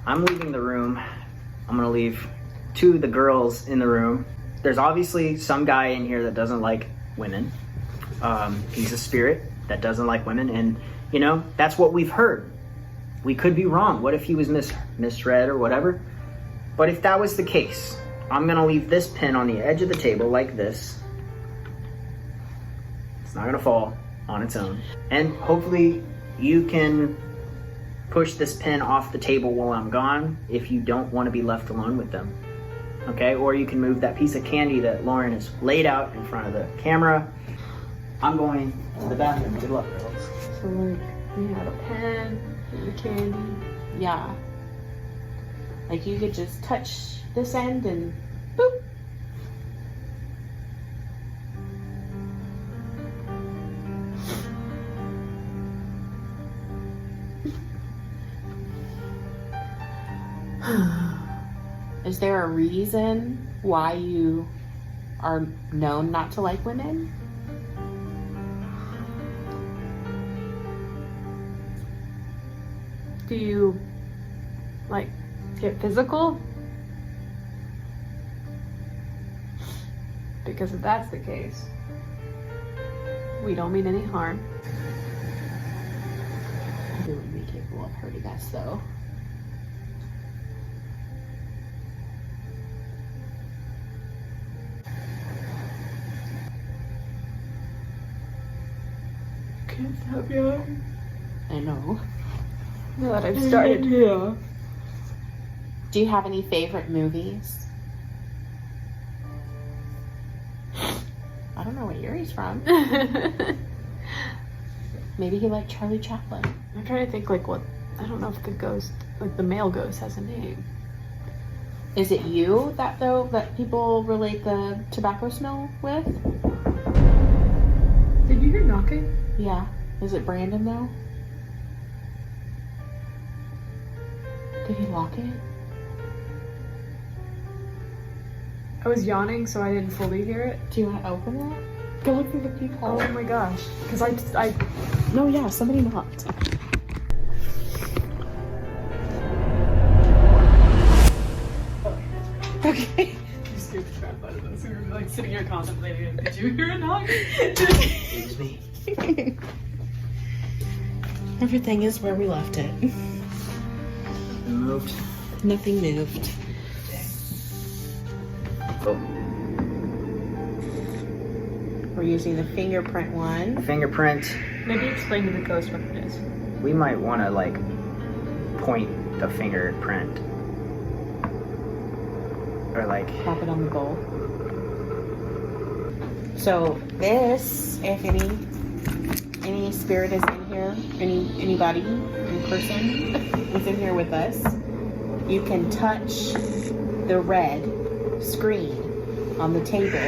I'm leaving the room. I'm gonna leave 2 of the girls in the room. There's obviously some guy in here that doesn't like women. He's a spirit that doesn't like women, and you know, that's what we've heard. We could be wrong. What if he was misread or whatever? But if that was the case, I'm gonna leave this pin on the edge of the table like this. It's not gonna fall on its own. And hopefully you can push this pin off the table while I'm gone if you don't want to be left alone with them. Okay, or you can move that piece of candy that Lauren has laid out in front of the camera. I'm going to the bathroom. Good luck, girls. So like, we have a pen, and the candy. Yeah. Like you could just touch this end and boop. Is there a reason why you are known not to like women? Do you like get physical? Because if that's the case, we don't mean any harm. They would be capable of hurting us though. Can't stop yelling. I know. Now that I've started. Yeah. Do you have any favorite movies? I don't know where Yuri's from. Maybe he liked Charlie Chaplin. I'm trying to think like what, I don't know if the ghost, like the male ghost has a name. Is it you that people relate the tobacco smell with? Did you hear knocking? Yeah. Is it Branden though? Did he lock it? I was yawning, so I didn't fully hear it. Do you want to open that? Go look through the peephole. Oh my gosh. Because I... No, yeah, somebody knocked. Okay. You scared the crap out of us. We were like sitting here contemplating. Did you hear a knock? It was me. Everything is where we left it. Moved. Nothing moved. Oh. We're using the fingerprint one. Fingerprint. Maybe explain to the ghost what it is. We might want to like point the fingerprint. Or like... Pop it on the bowl. So this, if any spirit is in here, anybody, any person is in here with us, you can touch the red screen on the table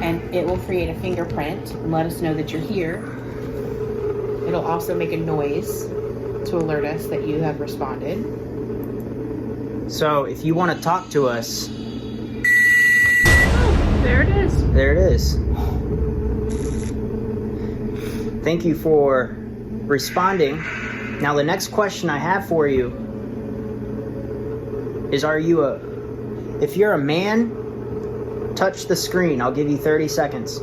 and it will create a fingerprint and let us know that you're here. It'll also make a noise to alert us that you have responded. So if you want to talk to us... Oh, there it is. There it is. Thank you for responding. Now the next question I have for you is, if you're a man, touch the screen. I'll give you 30 seconds.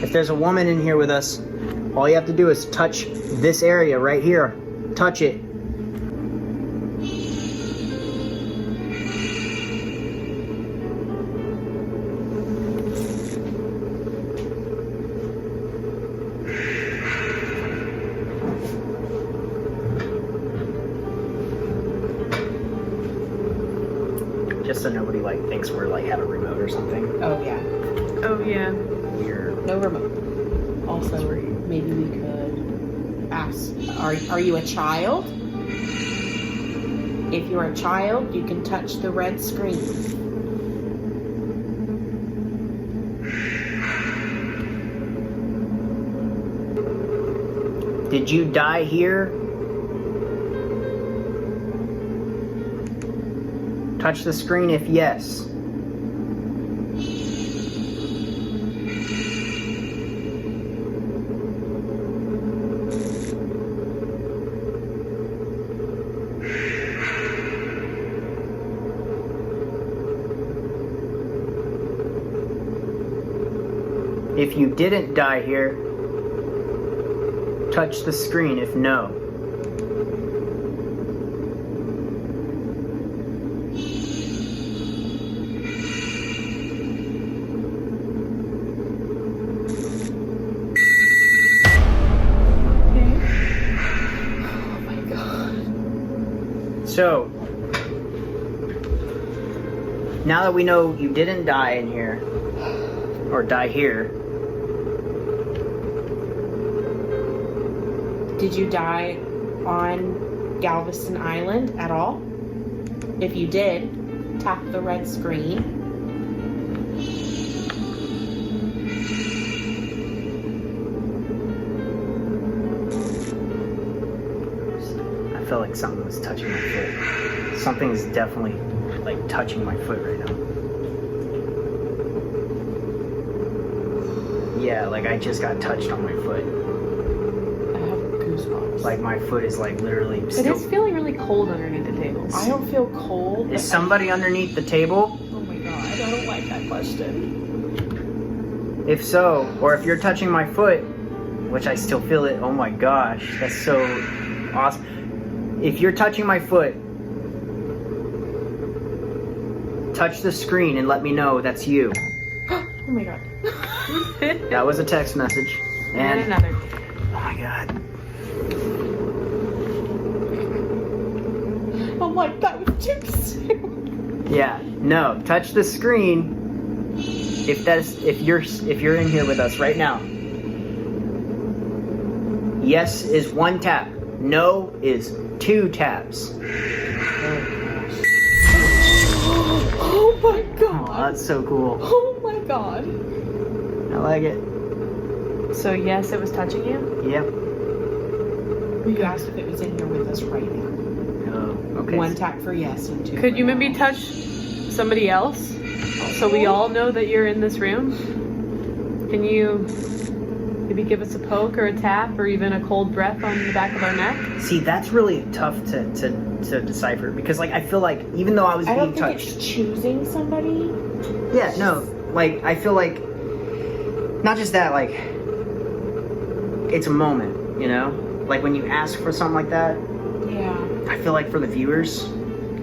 If there's a woman in here with us, all you have to do is touch this area right here. Touch it. Just so nobody like thinks we're like have a remote or something. Oh yeah. Oh yeah. Weird. No remote. Also, maybe we could ask, are you a child? If you're a child, you can touch the red screen. Did you die here? Touch the screen if yes. If you didn't die here, touch the screen if no. Okay. Oh my god. So, now that we know you didn't die in here, or die here, Did you die on Galveston Island at all? If you did, tap the red screen. I felt like something was touching my foot. Something is definitely like touching my foot right now. Yeah, like I just got touched on my foot. I have goosebumps. Like my foot is like literally It still. is feeling really cold underneath the table. I don't feel cold. Is somebody underneath the table? Oh my god, I don't like that question. If so, or if you're touching my foot, which I still feel it, oh my gosh, that's so awesome. If you're touching my foot, touch the screen and let me know that's you. Oh my god. That was a text message. And another. Oh my god. I'm like, that was too soon. Yeah, no, touch the screen if you're in here with us right now. Yes is 1 tap. No is 2 taps. Oh my Oh, god. that's so cool. Oh my god. I like it. So yes, it was touching you? Yep. You asked if it was in here with us right now. Oh, okay. 1 tap for yes and 2 Could for you no. maybe touch somebody else so we all know that you're in this room? Can you maybe give us a poke or a tap or even a cold breath on the back of our neck? See, that's really tough to decipher because, like, I feel like even though I was I being don't think touched, it's choosing somebody. yeah, no, like I feel like not just that, like it's a moment, you know, like when you ask for something like that. Yeah. I feel like for the viewers,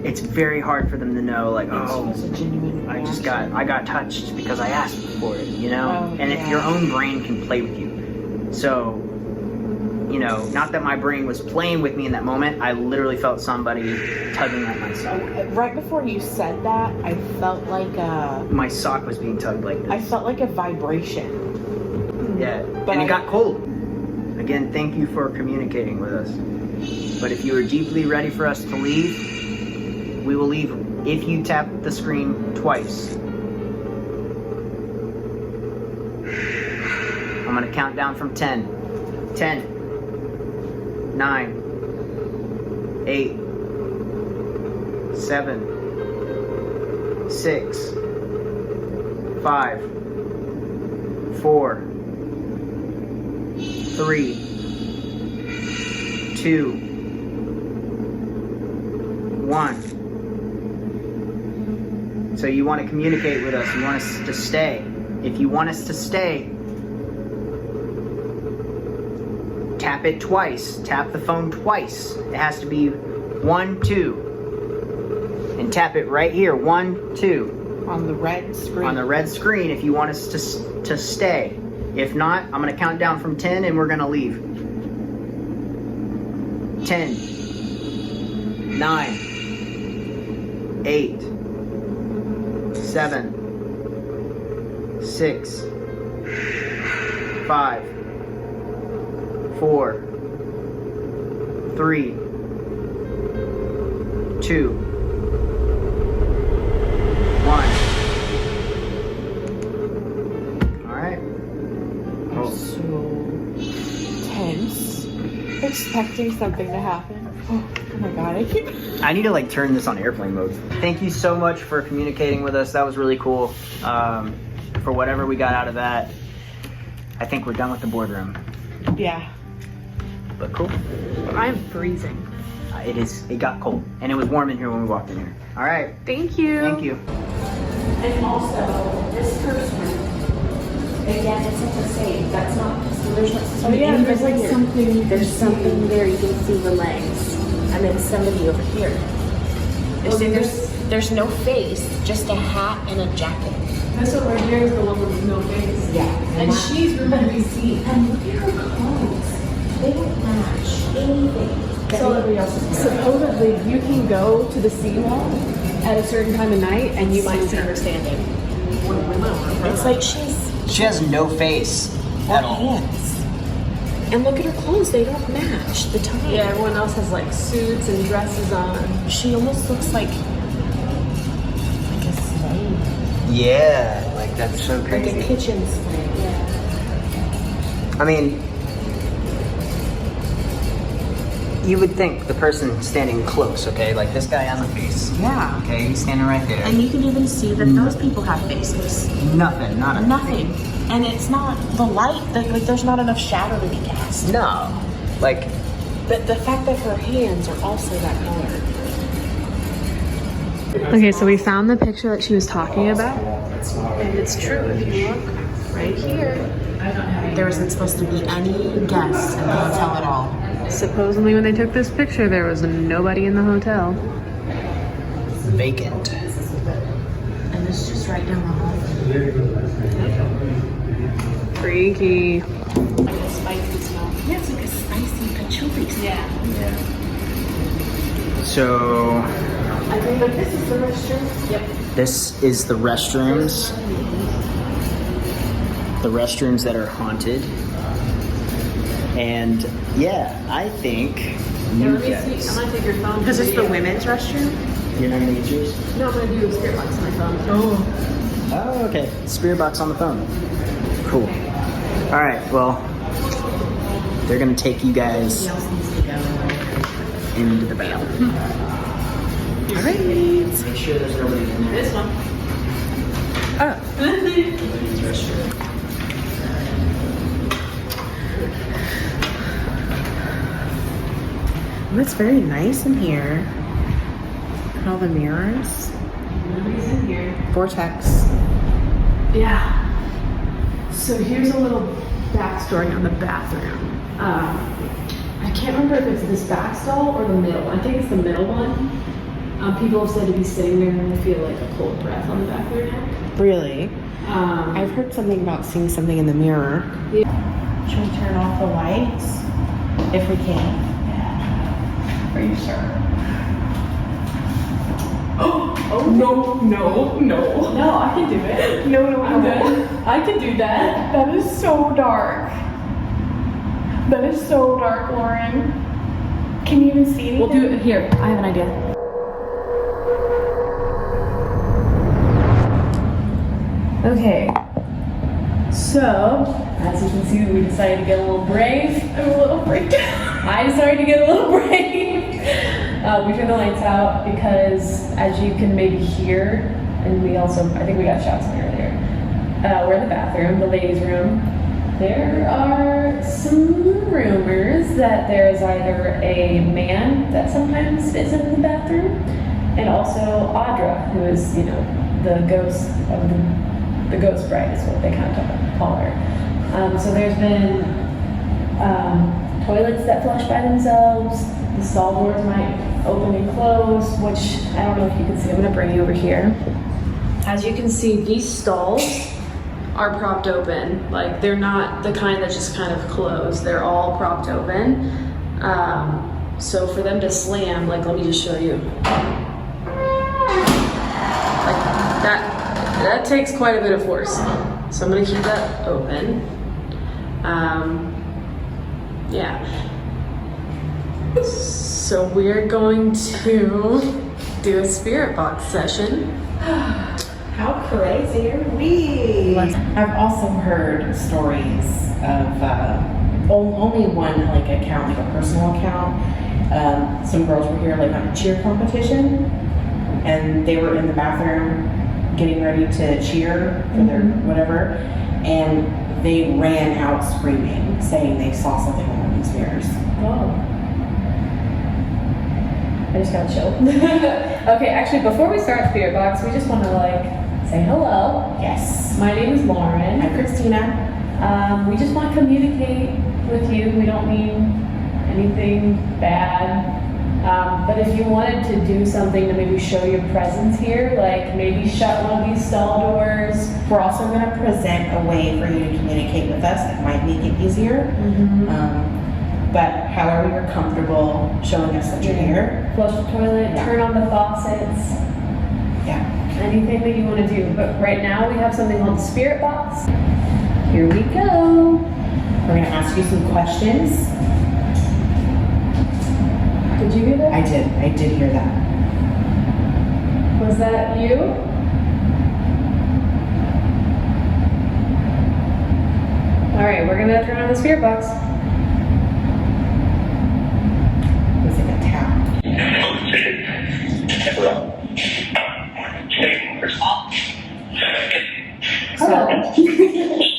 it's very hard for them to know, like, oh, It's a genuine reaction. I got touched because I asked for it, you know? Oh, and if yeah. your own brain can play with you. So, you know, not that my brain was playing with me in that moment, I literally felt somebody tugging at my sock. Right before you said that, I felt like My sock was being tugged like this. I felt like a vibration. Yeah, But and it I- got cold. Again, thank you for communicating with us. But if you are deeply ready for us to leave, we will leave if you tap the screen twice. I'm gonna count down from 10. 10, 9, 8, 7, 6, 5, 4, 3, 2, 1. So you want to communicate with us. You want us to stay. If you want us to stay, tap it twice. Tap the phone twice. It has to be 1, 2. And tap it right here. 1, 2. On the red screen. On the red screen if you want us to stay. If not, I'm going to count down from 10 and we're going to leave. 10, 9, 8, 7, 6, 5, 4, 3, 2, 1. All right. I'm so tense. expecting something to happen. Oh my god, I need to like turn this on airplane mode. Thank you so much for communicating with us. That was really cool. For whatever we got out of that, I think we're done with the boardroom. Yeah. But cool. I'm freezing. It got cold. And it was warm in here when we walked in here. All right. Thank you. Thank you. And also, this person, again, it's like the same. That's not, so there's not there's like something. There's something there. You can see the legs. And then somebody over here. There's no face, just a hat and a jacket. This one right here is the one with no face. Yeah. And she's really seen. And look at her clothes. They don't match anything. So supposedly you can go to the seawall at a certain time of night and you might see her standing. It's like She has no face at all. hands. And look at her clothes, they don't match the time. Yeah, everyone else has like suits and dresses on. She almost looks like a slave. Yeah, like that's so Like crazy. a kitchen slave. Yeah. I mean, you would think the person standing close, okay? Like this guy has a face. Yeah. Okay, he's standing right there. And you can even see that those people have faces. Nothing, not a Nothing. And it's not the light, like there's not enough shadow to be cast. No. Like, But the fact that her hands are also that color. Okay, so we found the picture that she was talking about. And it's true if you look right here. There isn't supposed to be any guests in the hotel at all. Supposedly when they took this picture, there was nobody in the hotel. vacant. And it's just right down the hall. Freaky. Like a spicy smell. Yeah, it's like a spicy patchouli smell. Yeah. So I think that this is the restroom. Yep. this is the restrooms. The restrooms that are haunted. And yeah, I think you guys. I'm gonna take your phone. Because it's the women's restroom? You're not gonna get yours? No, I'm gonna do a spirit box on my phone. Oh, okay. Spirit box on the phone. Cool. All right. Well, they're gonna take you guys into the bathroom. All right. Make sure there's nobody in there. This one. Oh. Ladies' restroom. Well, it's very nice in here. Look at all the mirrors. Nobody's in here. Vortex. Yeah. So here's a little backstory on the bathroom. I can't remember if it's this back stall or the middle. I think it's the middle one. People have said to be sitting there and they feel like a cold breath on the back of their neck. Really? I've heard something about seeing something in the mirror. Yeah. Should we turn off the lights? If we can. Are you sure? Oh no, no, no. No, I can do it. No, no, I'm no. good. I can do that. That is so dark. That is so dark, Lauren. Can you even see anything? We'll do it here. I have an idea. Okay. So, as you can see, we decided to get a little brave. I'm a little freaked out. I decided to get a little brave. We turned the lights out because, as you can maybe hear, and we also, I think we got shots of it earlier. We're in the bathroom, the ladies' room. There are some rumors that there is either a man that sometimes is in the bathroom, and also Audra, who is, you know, the ghost of the ghost bride is what they kind of call her. So there's been toilets that flush by themselves. The stall doors might open and close, which I don't know if you can see. I'm gonna bring you over here. As you can see, these stalls are propped open. Like, they're not the kind that just kind of close. They're all propped open. So for them to slam, like, let me just show you. Like that takes quite a bit of force. So I'm gonna keep that open. Yeah. So we're going to do a spirit box session. How crazy are we? I've also heard stories of only one like account, like a personal account. Some girls were here like on a cheer competition, and they were in the bathroom getting ready to cheer for their whatever, and they ran out screaming, saying they saw something in one of these mirrors. Oh. I just got chilled. Okay, actually, before we start Spirit Box, we just want to like say hello. Yes. My name is Lauren. I'm Kristina. We just want to communicate with you. We don't mean anything bad. But if you wanted to do something to maybe show your presence here, like maybe shut one of these stall doors. We're also going to present a way for you to communicate with us that might make it easier. But however you're comfortable showing us that you're here. Flush the toilet, turn on the faucets. Yeah. Anything that you want to do. But right now we have something called the Spirit Box. Here we go. We're going to ask you some questions. Did you hear that? I did hear that. Was that you? All right, we're gonna turn on the Spirit Box. It was like a tap. Hello.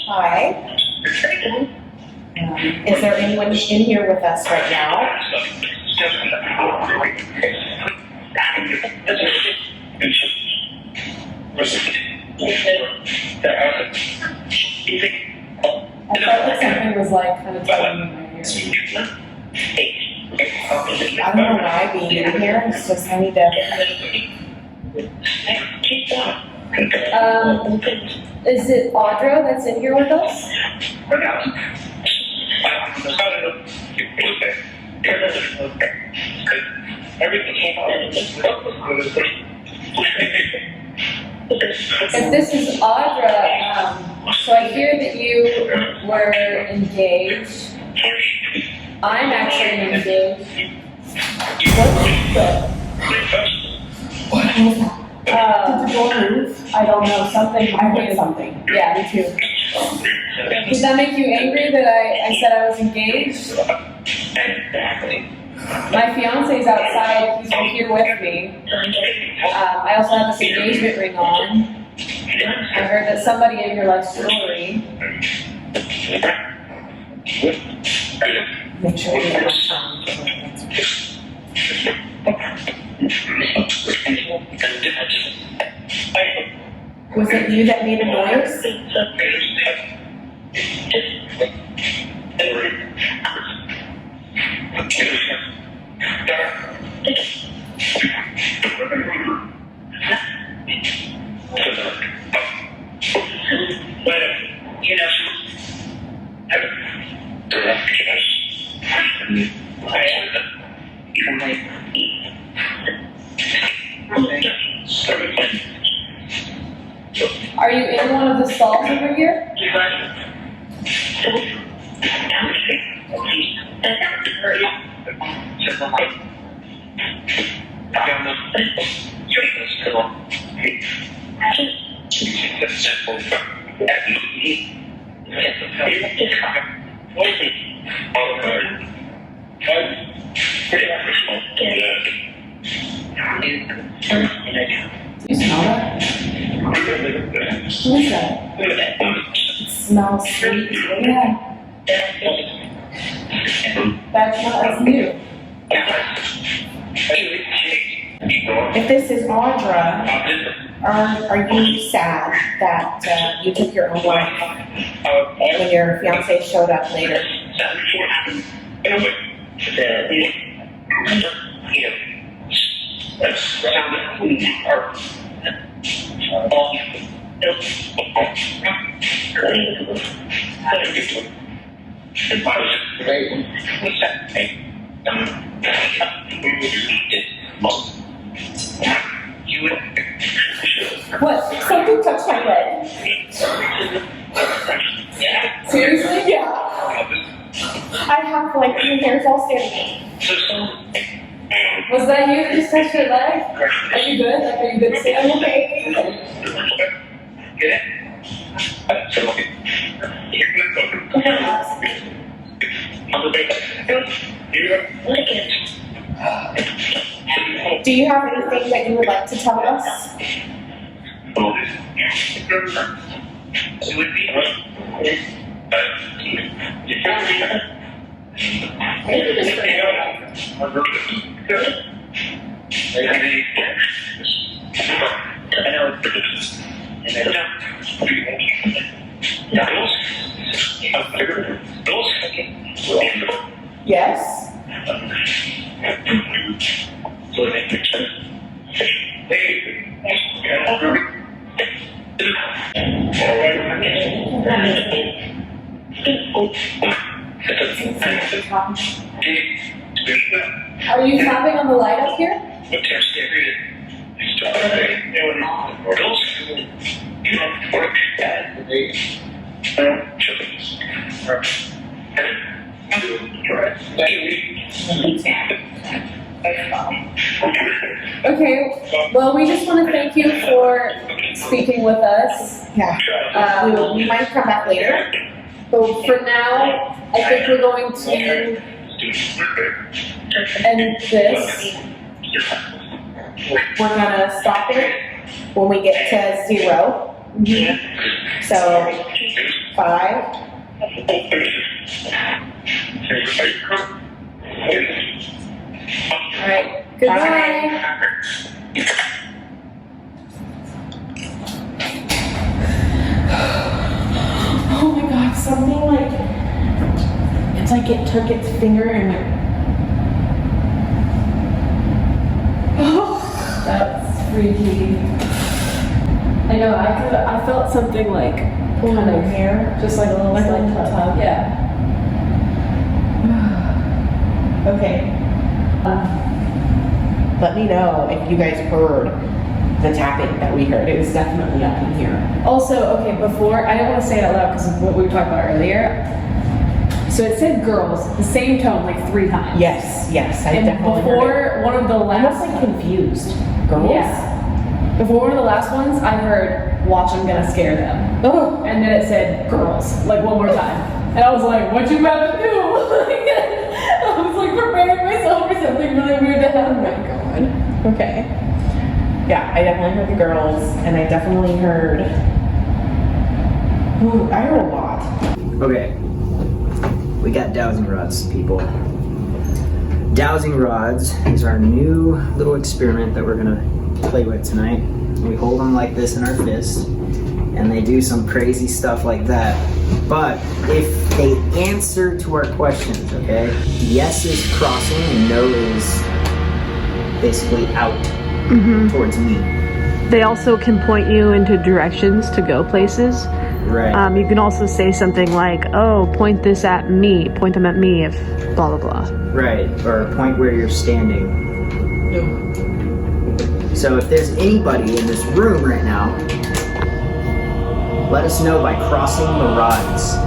Hi. Is there anyone in here with us right now? I felt like something was like kind of telling me in my ear. I don't know why being in here. It's just I need to. Is it Audra that's in here with us? If this is Audra, so I hear that you were engaged. I'm actually engaged. Did the door move? I don't know, something. I heard something. Yeah, me too. Does that make you angry that I said I was engaged? My fiance's outside, he's here with me. I also have this engagement ring on. I heard that somebody in here likes jewelry. Make sure you have Was it you that made a noise? Are you in one of the stalls over here? You smell that? What is that? It smells sweet. Yeah. That's not as new. If this is Audra, are you sad that you took your own life when your fiance showed up later? What? Something touched my leg. Seriously? Yeah. I have like my hair's all standing. Was that you that just touched your leg? Are you good? Like, are you good to say I'm okay? Do you have anything that you would like to tell us? Yes. Are you tapping on the light up here? Okay, well, we just want to thank you for speaking with us. Yeah. We might come back later. But for now, I think we're going to end this. We're gonna stop it when we get to 0. So 5. All right, goodbye. Oh my god, something like, it's like it took its finger and That's freaky. I know. I felt something like pulled in their hair. just like a little Like a slight little tug. Yeah. Okay. Let me know if you guys heard the tapping that we heard. It was definitely up in here. Also, okay, before I didn't want to say it out loud because of what we talked about earlier. So it said girls, the same tone like 3 times. Yes, yes, I And definitely heard before one of the it. Almost last, like confused. Girls? yeah, before one of the last ones, I heard, "Watch, I'm gonna scare them," Oh. and then it said girls, like one more time, and I was like, "What you about to do?" I was like preparing myself for something really weird to happen. Oh my god. Okay. Yeah, I definitely heard the girls, and I definitely heard. Ooh, I heard a lot. Okay. We got dowsing rods, people. Dowsing rods is our new little experiment that we're gonna play with tonight. We hold them like this in our fist, and they do some crazy stuff like that. But if they answer to our questions, okay? Yes is crossing and no is basically out towards me. They also can point you into directions to go places. Right. You can also say something like, "Oh, point this at me. Point them at me if blah blah blah." Right, or point where you're standing. So if there's anybody in this room right now, let us know by crossing the rods.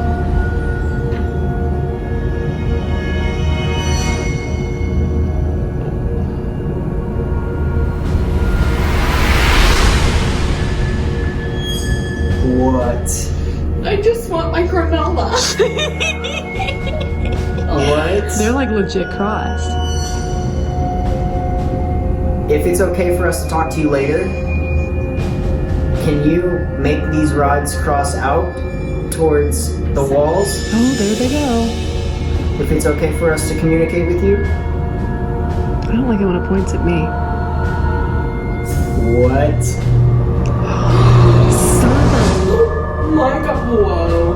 What? I just want my granola. What? They're like legit crossed. If it's okay for us to talk to you later, can you make these rods cross out towards the walls? Oh, there they go. If it's okay for us to communicate with you? I don't like it when it points at me. What? My god, whoa.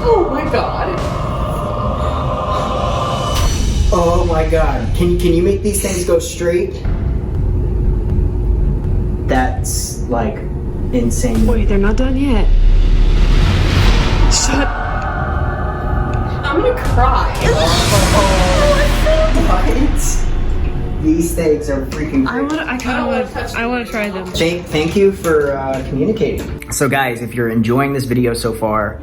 Oh my god. Oh my god. Can you make these things go straight? That's like insane. Wait, they're not done yet. Shut. I'm gonna cry. What? These things are freaking crazy. I want to try them. Thank you for communicating. So guys, if you're enjoying this video so far,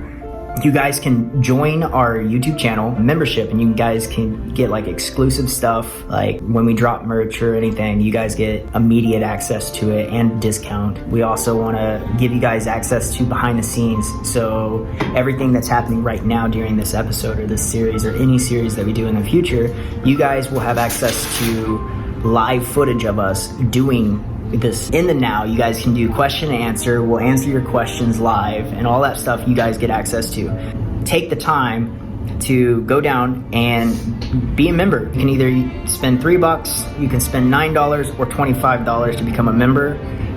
you guys can join our YouTube channel membership, and you guys can get like exclusive stuff. Like when we drop merch or anything, you guys get immediate access to it and discount. We also want to give you guys access to behind the scenes. So everything that's happening right now during this episode or this series or any series that we do in the future, you guys will have access to live footage of us doing this in the now. You guys can do question and answer. We'll answer your questions live, and all that stuff you guys get access to. Take the time to go down and be a member. You can either spend $3, you can spend $9 or $25 to become a member,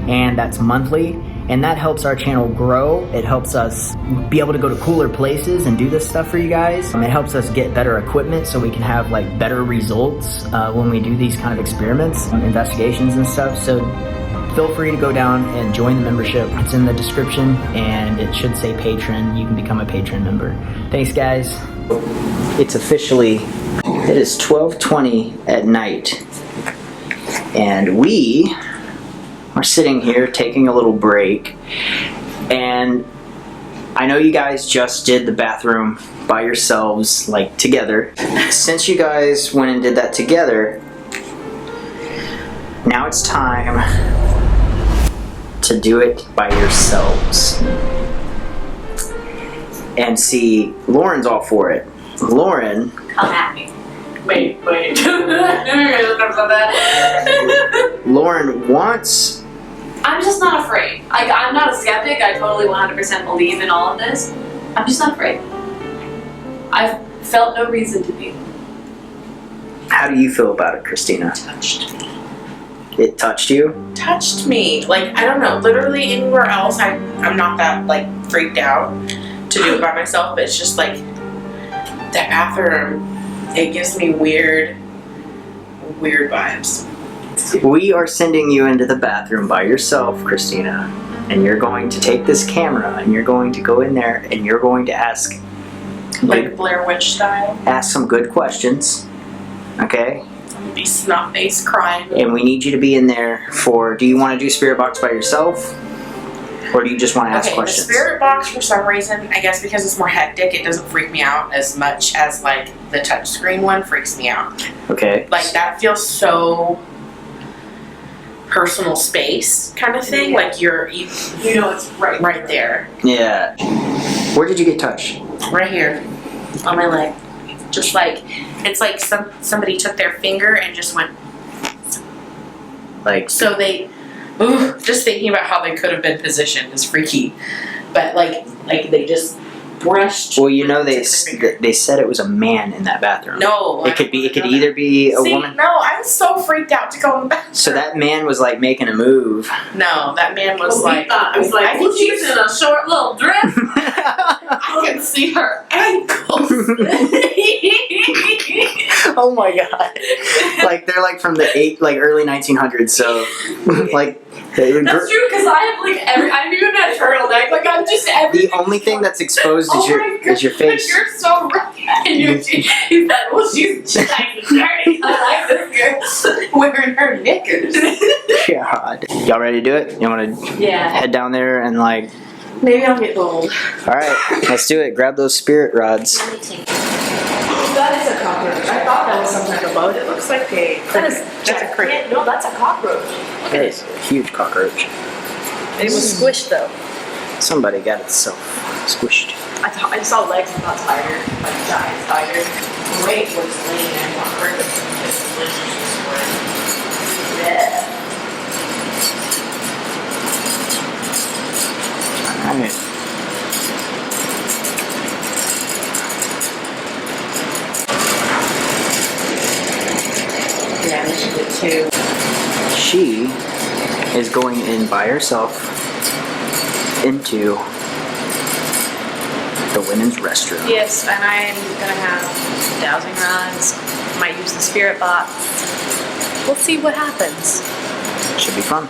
and that's monthly. And that helps our channel grow. It helps us be able to go to cooler places and do this stuff for you guys. It helps us get better equipment so we can have like better results when we do these kind of experiments, investigations and stuff. So feel free to go down and join the membership. It's in the description and it should say patron. You can become a patron member. Thanks guys. It's officially, it is 12:20 at night and we are sitting here taking a little break, and I know you guys just did the bathroom by yourselves, like together. Since you guys went and did that together, now it's time to do it by yourselves. And see, Lauren's all for it. Lauren, Come at me. Wait. Lauren wants. I'm just not afraid. Like, I'm not a skeptic. I totally 100% believe in all of this. I'm just not afraid. I've felt no reason to be. How do you feel about it, Kristina? Touched me. It touched you? Touched me. Like, I don't know. Literally anywhere else, I'm not that, like, freaked out to do it by myself. But it's just, like, that bathroom, it gives me weird vibes. We are sending you into the bathroom by yourself, Kristina. And you're going to take this camera and you're going to go in there and you're going to ask... Like Blair Witch style. Ask some good questions. Okay? Be snot face crying. And we need you to be in there for... Do you want to do Spirit Box by yourself? Or do you just want to ask questions? The Spirit Box, for some reason, I guess because it's more hectic, it doesn't freak me out as much as, like, the touchscreen one freaks me out. Okay. Like, that feels so personal space kind of thing. Like, you know it's right there. Yeah. Where did you get touched? Right here. On my leg. Just like, it's like somebody took their finger and just went... Like... So they... Ooh, just thinking about how they could have been positioned is freaky. But like they just brushed. Well, you know they said it was a man in that bathroom. No, it could either be a woman. No, I'm so freaked out to go in the bathroom. So that man was like making a move. No, that man was like. I was like, well, she's in a short little dress. I can see her ankles. Oh my god! Like they're like from the early 1900s. So like. That's true, because I have like I'm even a turtleneck. Like I'm just everything. The only thing that's exposed is your face. You're so right. And he said, "Well, she's like dirty. I like this girl wearing her knickers." God, y'all ready to do it? You want to head down there and like? Maybe I'll get bold. All right, let's do it. Grab those spirit rods. That is a cockroach. I thought that was some type of bug. It looks like that's a cricket. No, that's a cockroach. It is a huge cockroach. It was squished though. Somebody got itself squished. I saw legs and thought spider, like giant spider. Wait, was laying there and got hurt. Just Yeah. Alright. Yeah, this is it too. She is going in by herself into the women's restroom. Yes, and I'm gonna have dowsing rods. Might use the spirit box. We'll see what happens. Should be fun.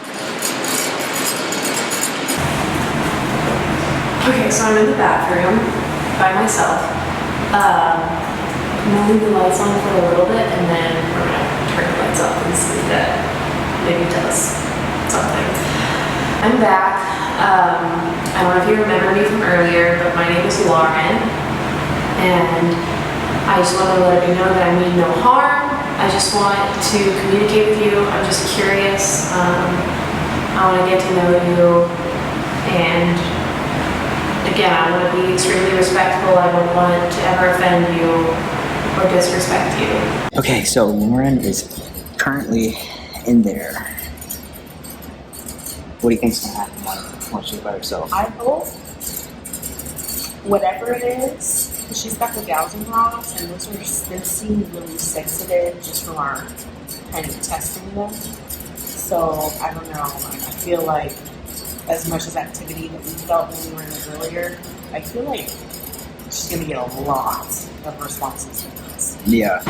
Okay, so I'm in the bathroom by myself. I'm gonna leave the lights on for a little bit, and then we're gonna turn the lights off and see if that maybe does something. I'm back. I don't know if you remember me from earlier, but my name is Lauren, and I just wanted to let you know that I mean no harm. I just want to communicate with you. I'm just curious. I want to get to know you, and again, I want to be extremely respectful. I don't want to ever offend you or disrespect you. Okay, so Lauren is currently in there. What do you think's gonna happen once she's by herself? I hope whatever it is, 'cause she's got the dowsing rods, and they seem really sensitive just from our kind of testing them. So I don't know. I feel like as much as activity that we felt when we were in there earlier, I feel like she's gonna get a lot of responses from us. Yeah.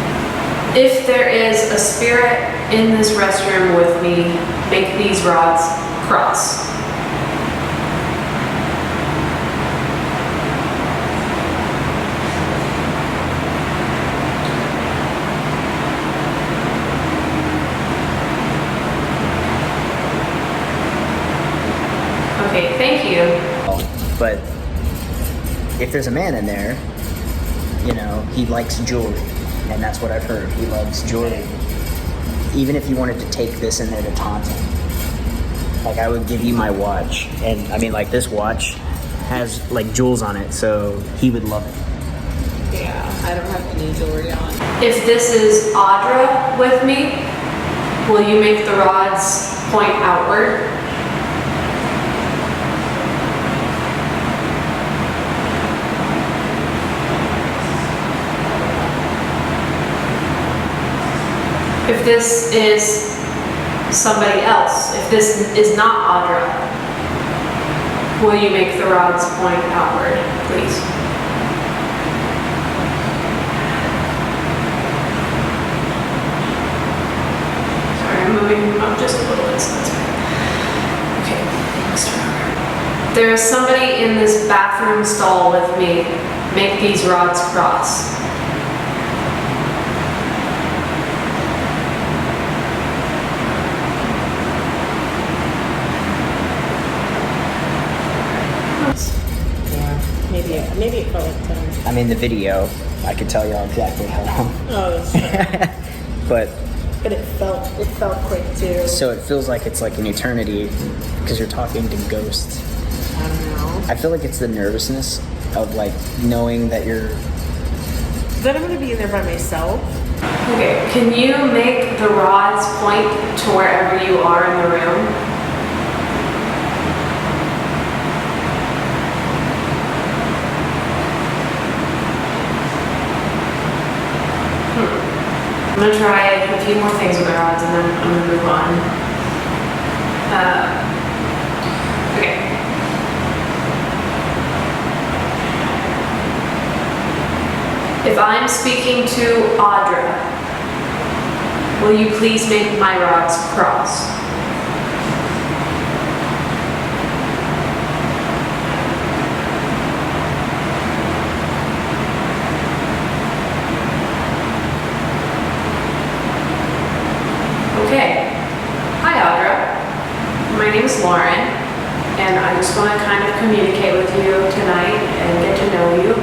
If there is a spirit in this restroom with me, make these rods cross. Okay, thank you. But if there's a man in there, you know, he likes jewelry. And that's what I've heard. He loves jewelry. Even if you wanted to take this in there to taunt him. Like, I would give you my watch. And, I mean, like, this watch has, like, jewels on it. So he would love it. Yeah, I don't have any jewelry on. If this is Audra with me, will you make the rods point outward? If this is somebody else, if this is not Audra, will you make the rods point outward, please? Sorry, I'm moving them up just a little bit, so that's fine. Okay, let's start over. There is somebody in this bathroom stall with me. Make these rods cross. Maybe it felt like 10. I mean, the video, I could tell y'all exactly how long. Oh, that's true. But But it felt quick too. so it feels like it's like an eternity because you're talking to ghosts. I don't know. I feel like it's the nervousness of like knowing that you're. Then I'm gonna be in there by myself. Okay, can you make the rods point to wherever you are in the room? I'm gonna try a few more things with the rods and then I'm gonna move on. Okay. If I'm speaking to Audra, will you please make my rods cross? Okay. Hi, Audra. My name is Lauren, and I just want to kind of communicate with you tonight and get to know you.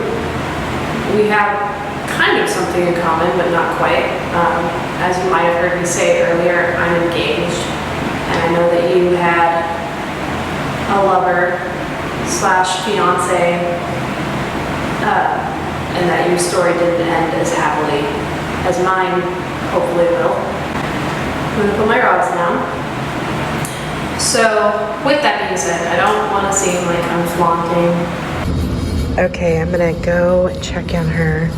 We have kind of something in common, but not quite. As you might have heard me say earlier, I'm engaged, and I know that you had a lover / fiance, and that your story didn't end as happily as mine hopefully will. I'm gonna put my rods down. So, with that being said, I don't want to seem like I'm flaunting. Okay, I'm gonna go check on her.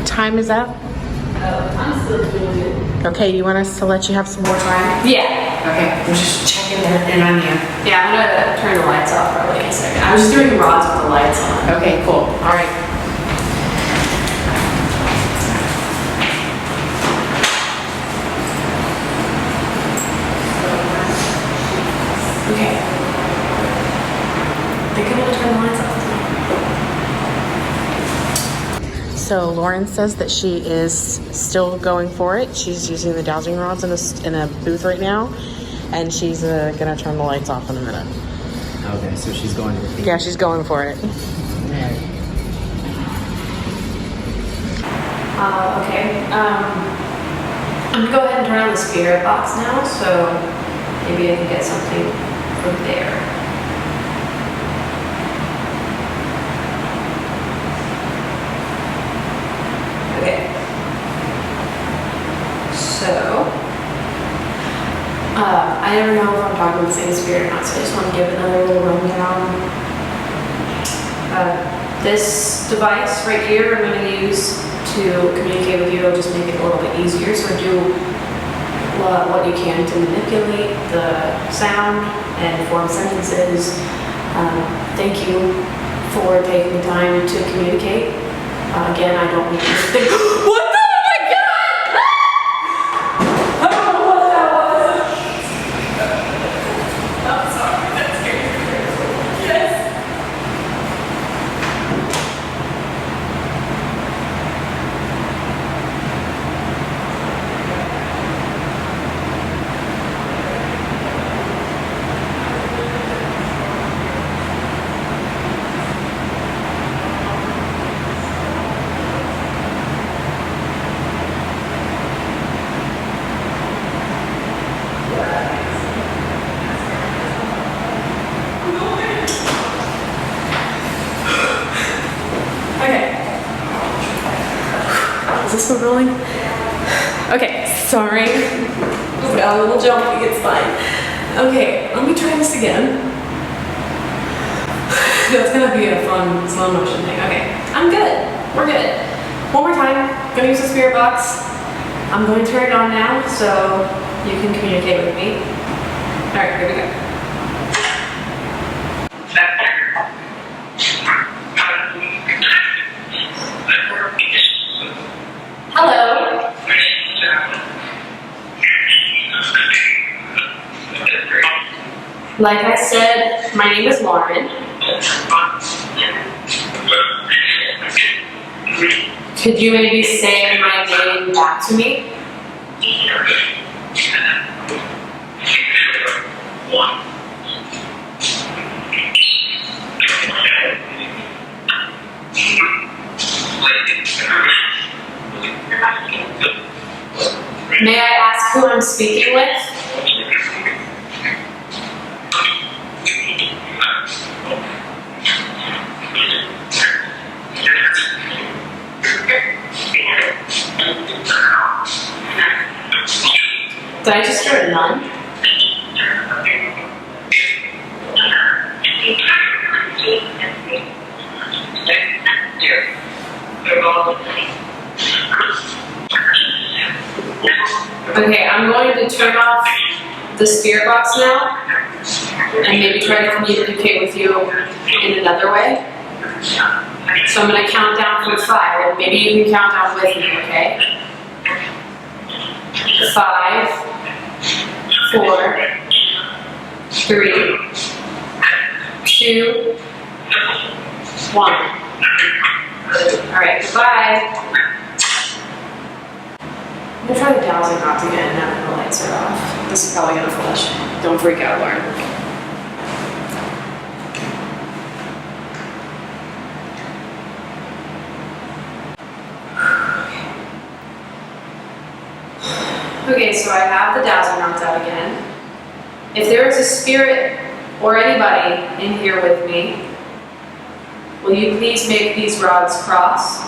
Time is up. I'm still doing it. Okay, you want us to let you have some more time? Yeah. Okay, we're just checking in on you. Yeah, I'm gonna turn the lights off for like a second. I was just doing rods with the lights on. Okay, cool. All right. Okay. I think I'm gonna turn the lights off. So Lauren says that she is still going for it. She's using the dowsing rods in a booth right now, and she's gonna turn the lights off in a minute. Okay, so she's going to the Yeah, she's going for it. Okay. I'm gonna go ahead and turn on the spirit box now, so maybe I can get something from there. Okay. So, I never know if I'm talking with the same spirit or not, so I just want to give another little rundown. This device right here I'm going to use to communicate with you. It'll just make it a little bit easier. So do what you can to manipulate the sound and form sentences. Thank you for taking the time to communicate. Again, I don't mean anything. What the? Oh my God! I don't know what that was. I'm sorry. That scared me. Yes. Is this still rolling? Okay, sorry. Got a little jumpy, it's fine. Okay, let me try this again. That's gonna be a fun slow motion thing. Okay, I'm good. We're good. One more time, gonna use the spirit box. I'm going to turn it on now so you can communicate with me. Alright, here we go. Hello. Like I said, my name is Lauren. Could you maybe say my name back to me? May I ask who I'm speaking with? Did I just hear a nun? Okay, I'm going to turn off the spirit box now and maybe try to communicate with you in another way. So I'm going to count down from 5, and maybe you can count down with me, okay? 5, 4, 3, 2, 1. Alright, goodbye. I'm gonna try the dowsing rods again now that the lights are off. This is probably gonna flush. Don't freak out, Lauren. Okay, so I have the dowsing rods out again. If there is a spirit or anybody in here with me, will you please make these rods cross?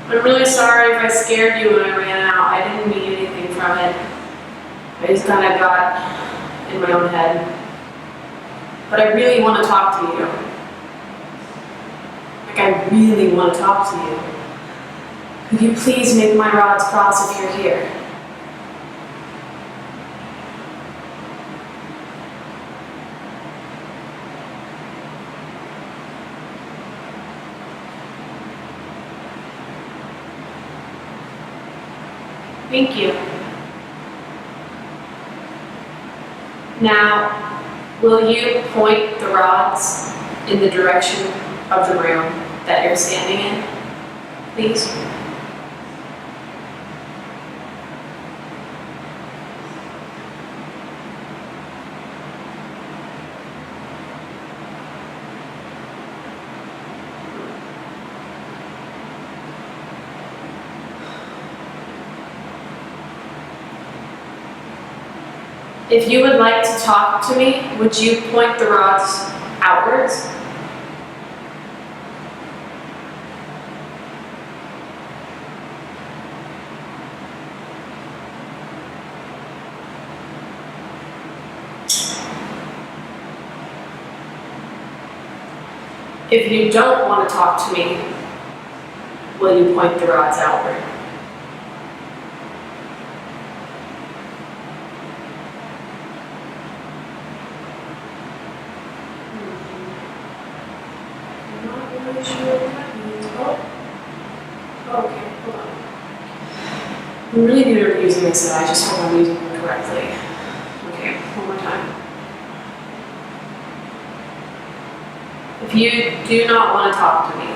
I'm really sorry if I scared you when I ran out. I didn't mean anything from it. I just kind of got in my own head. But I really want to talk to you. Like, I really want to talk to you. Could you please make my rods cross if you're here? Thank you. Now, will you point the rods in the direction of the room? that you're standing in, please? If you would like to talk to me, would you point the rods outwards? If you don't want to talk to me, will you point the rods outward? I'm not really sure what that means. Oh, okay, hold on. I'm really new to using this, and I just hope I'm using it correctly. Okay, one more time. If you do not want to talk to me,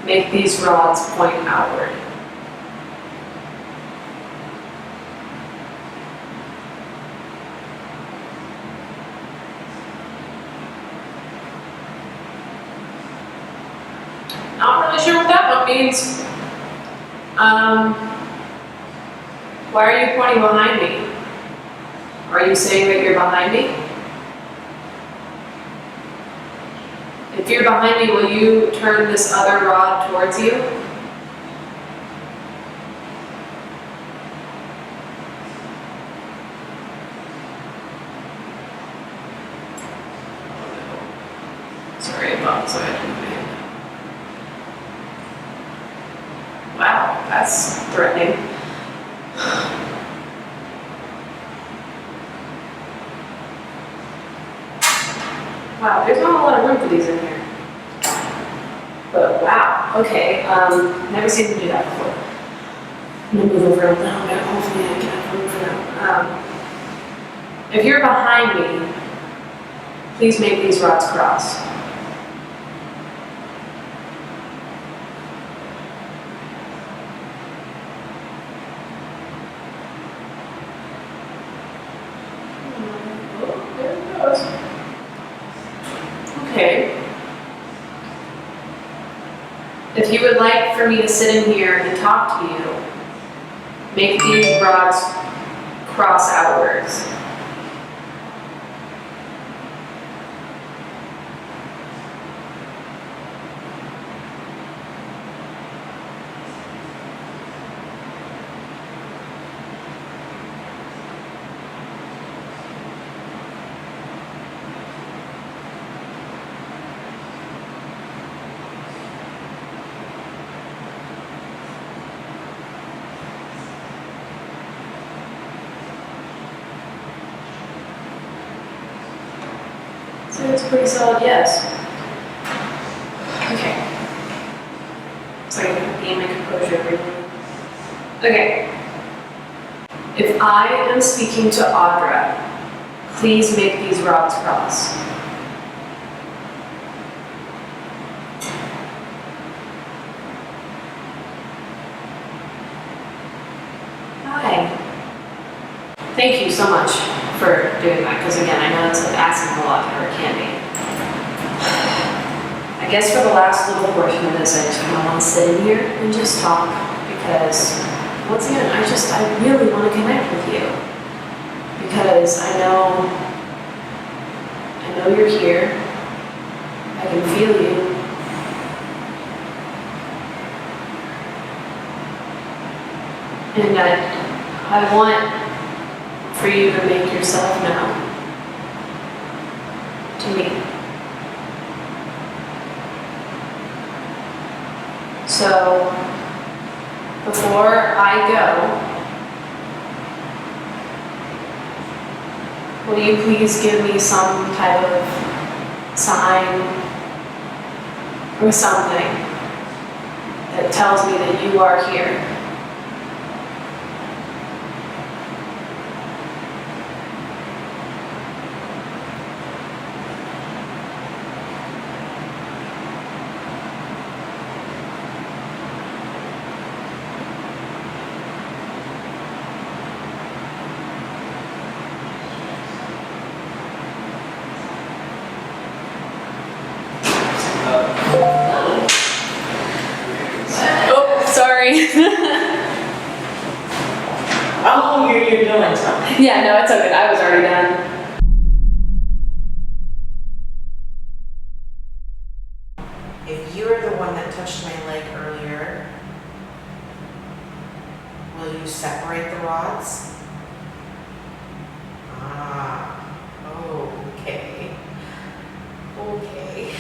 make these rods point outward. Not really sure what that one means. Why are you pointing behind me? Are you saying that you're behind me? If you're behind me, will you turn this other rod towards you? Sorry about that. Wow, that's threatening. Wow, there's not a lot of room for these in here. But wow, okay, never seen them do that before. I'm gonna move over a little bit, hopefully I can have room for them. If you're behind me, please make these rods cross. Oh, there it goes. Okay. If you would like for me to sit in here and talk to you, make these rods cross outwards. So it's a pretty solid yes. Okay. So I can gain my composure everyone. Okay. If I am speaking to Audra, please make these rods cross. Hi. Thank you so much for doing that, because again, I know it's asking a lot for a candy. I guess for the last little portion of this, I just kind of want to sit in here and just talk, because once again, I really want to connect with you, because I know you're here. I can feel you. And I want for you to make yourself known to me. So, before I go, will you please give me some type of sign or something that tells me that you are here? Sorry. Oh, you're doing something. Yeah, no, it's okay. I was already done. If you are the one that touched my leg earlier, will you separate the rods? Ah, okay. Okay.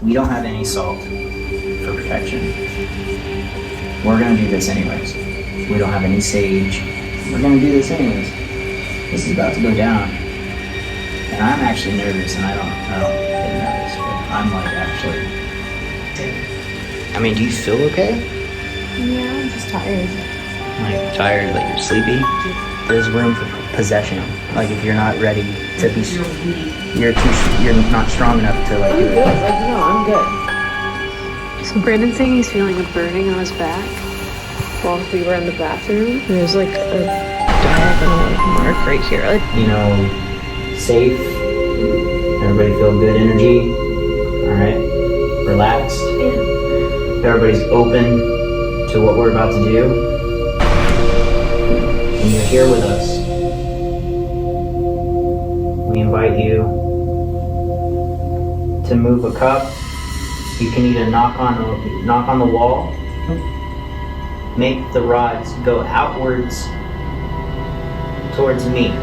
We don't have any salt for protection. We're gonna do this anyways. We don't have any sage. We're gonna do this anyways. This is about to go down. And I'm actually nervous, and I don't get nervous, but I'm like actually. I mean, do you feel okay? Yeah, I'm just tired. Like tired, like you're sleepy? There's room for possession. Like if you're not ready to be, you're not strong enough to like do it. No, I'm good. So Brandon's saying he's feeling a burning on his back while we were in the bathroom. There's like a diagonal mark right here. Like, You know, safe. Everybody feel good energy. All right, relaxed. Everybody's open to what we're about to do. And you're here with us. We invite you to move a cup. You can either knock on the wall, make the rods go outwards towards me.